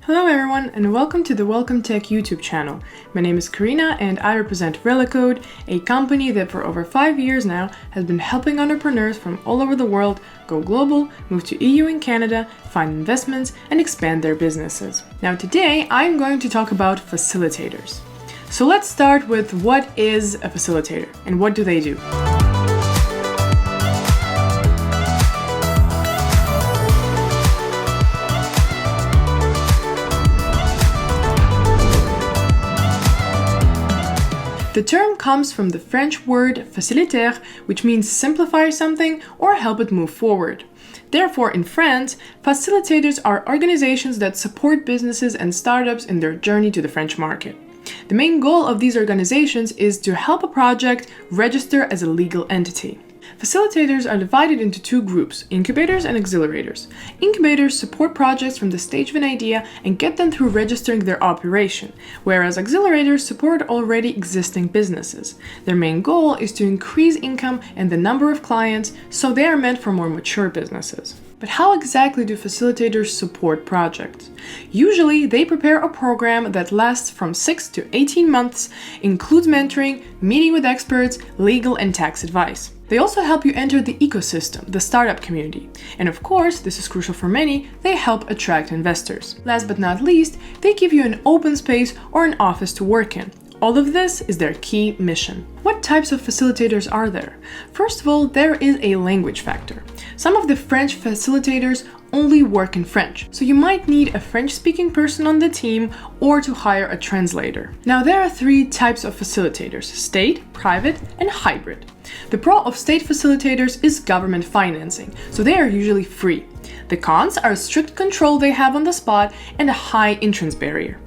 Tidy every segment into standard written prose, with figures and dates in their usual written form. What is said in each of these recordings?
Hello everyone and welcome to the WelcomeTech YouTube channel. My name is Karina and I represent Relicode, a company that for over 5 years now has been helping entrepreneurs from all over the world go global, move to EU and Canada, find investments and expand their businesses. Now today I'm going to talk about facilitators. So let's start with what is a facilitator and what do they do? The term comes from the French word facilitator, which means simplify something or help it move forward. Therefore, in France, facilitators are organizations that support businesses and startups in their journey to the French market. The main goal of these organizations is to help a project register as a legal entity. Facilitators are divided into two groups, incubators and accelerators. Incubators support projects from the stage of an idea and get them through registering their operation, whereas accelerators support already existing businesses. Their main goal is to increase income and the number of clients, so they are meant for more mature businesses. But how exactly do facilitators support projects? Usually, they prepare a program that lasts from 6 to 18 months, includes mentoring, meeting with experts, legal and tax advice. They also help you enter the ecosystem, the startup community. And of course, this is crucial for many, they help attract investors. Last but not least, they give you an open space or an office to work in. All of this is their key mission. What types of facilitators are there? First of all, there is a language factor. Some of the French facilitators only work in French, so you might need a French-speaking person on the team or to hire a translator. Now, there are three types of facilitators: state, private, and hybrid. The pro of state facilitators is government financing, so they are usually free. The cons are strict control they have on the spot and a high entrance barrier.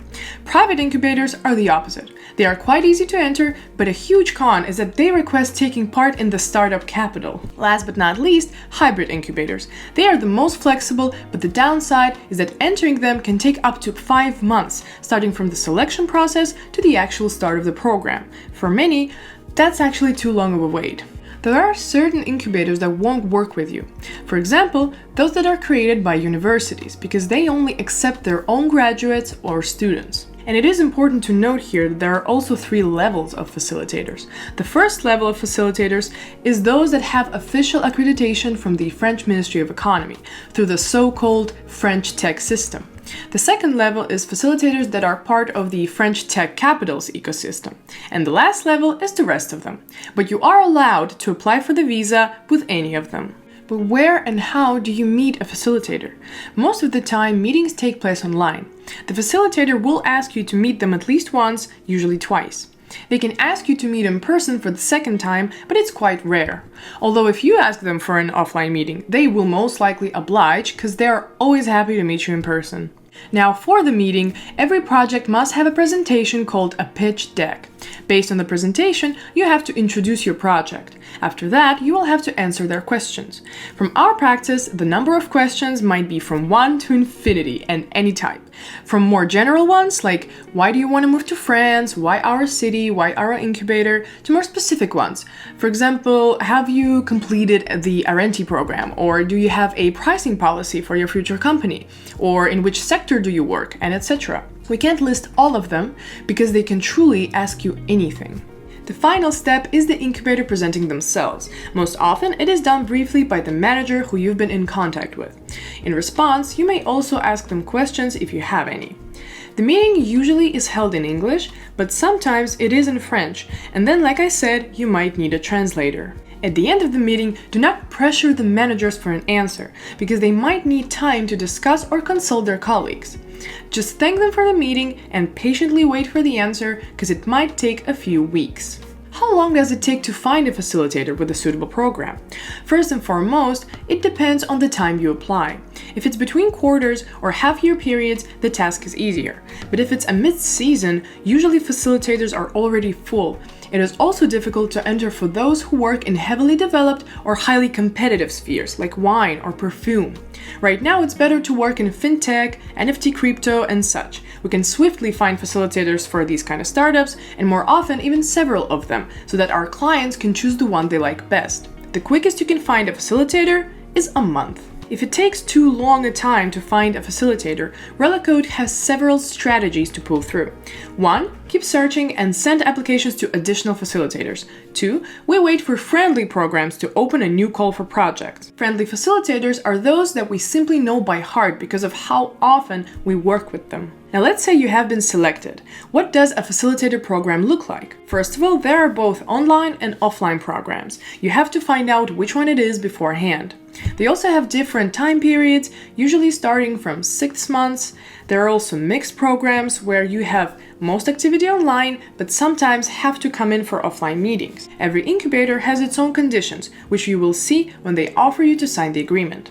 Private incubators are the opposite. They are quite easy to enter, but a huge con is that they request taking part in the startup capital. Last but not least, hybrid incubators. They are the most flexible, but the downside is that entering them can take up to 5 months, starting from the selection process to the actual start of the program. For many, that's actually too long of a wait. There are certain incubators that won't work with you. For example, those that are created by universities, because they only accept their own graduates or students. And it is important to note here that there are also 3 levels of facilitators. The first level of facilitators is those that have official accreditation from the French Ministry of Economy through the so-called French tech system. The second level is facilitators that are part of the French tech capitals ecosystem. And the last level is the rest of them. But you are allowed to apply for the visa with any of them. But where and how do you meet a facilitator? Most of the time, meetings take place online. The facilitator will ask you to meet them at least once, usually twice. They can ask you to meet in person for the second time, but it's quite rare. Although if you ask them for an offline meeting, they will most likely oblige because they are always happy to meet you in person. Now, for the meeting, every project must have a presentation called a pitch deck. Based on the presentation, you have to introduce your project. After that, you will have to answer their questions. From our practice, the number of questions might be from 1 to infinity and any type. From more general ones, like why do you want to move to France, why our city, why our incubator, to more specific ones. For example, have you completed the R&D program, or do you have a pricing policy for your future company, or in which sector do you work, and etc. We can't list all of them because they can truly ask you anything. The final step is the incubator presenting themselves. Most often, it is done briefly by the manager who you've been in contact with. In response, you may also ask them questions if you have any. The meeting usually is held in English, but sometimes it is in French, and then, like I said, you might need a translator. At the end of the meeting, do not pressure the managers for an answer, because they might need time to discuss or consult their colleagues. Just thank them for the meeting and patiently wait for the answer, because it might take a few weeks. How long does it take to find a facilitator with a suitable program? First and foremost, it depends on the time you apply. If it's between quarters or half-year periods, the task is easier. But if it's a mid-season, usually facilitators are already full. It is also difficult to enter for those who work in heavily developed or highly competitive spheres like wine or perfume. Right now, it's better to work in fintech, NFT crypto, and such. We can swiftly find facilitators for these kind of startups, and more often even several of them, so that our clients can choose the one they like best. The quickest you can find a facilitator is a month. If it takes too long a time to find a facilitator, WelcomeTech has several strategies to pull through. 1. Keep searching and send applications to additional facilitators. 2. We wait for friendly programs to open a new call for projects. Friendly facilitators are those that we simply know by heart because of how often we work with them. Now let's say you have been selected. What does a facilitator program look like? First of all, there are both online and offline programs. You have to find out which one it is beforehand. They also have different time periods, usually starting from 6 months. There are also mixed programs where you have most activity online, but sometimes have to come in for offline meetings. Every incubator has its own conditions, which you will see when they offer you to sign the agreement.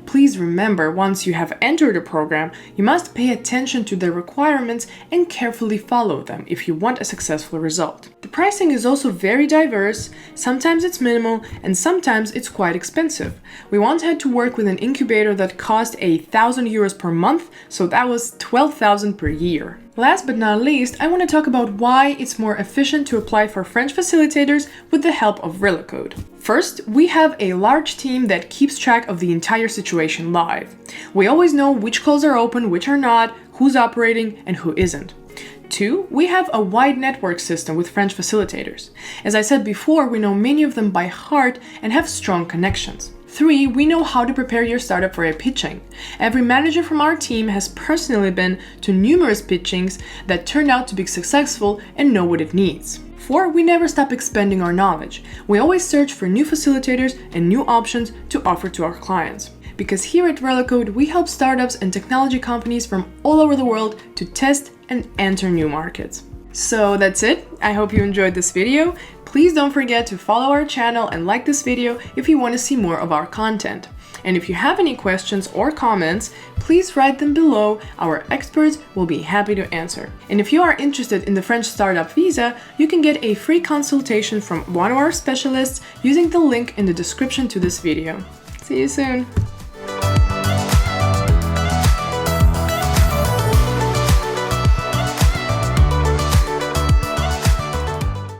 Please remember, once you have entered a program, you must pay attention to their requirements and carefully follow them if you want a successful result. The pricing is also very diverse. Sometimes it's minimal and sometimes it's quite expensive. We once had to work with an incubator that cost €1,000 per month, so that was $12,000 per year. Last but not least, I want to talk about why it's more efficient to apply for French facilitators with the help of WelcomeTech. First, we have a large team that keeps track of the entire situation live. We always know which calls are open, which are not, who's operating, and who isn't. 2. We have a wide network system with French facilitators. As I said before, we know many of them by heart and have strong connections. 3. We know how to prepare your startup for a pitching. Every manager from our team has personally been to numerous pitchings that turned out to be successful and know what it needs. 4. We never stop expanding our knowledge. We always search for new facilitators and new options to offer to our clients. Because here at WelcomeTech, we help startups and technology companies from all over the world to test and enter new markets. So that's it. I hope you enjoyed this video. Please don't forget to follow our channel and like this video if you want to see more of our content. And if you have any questions or comments, please write them below. Our experts will be happy to answer. And if you are interested in the French Startup Visa, you can get a free consultation from one of our specialists using the link in the description to this video. See you soon!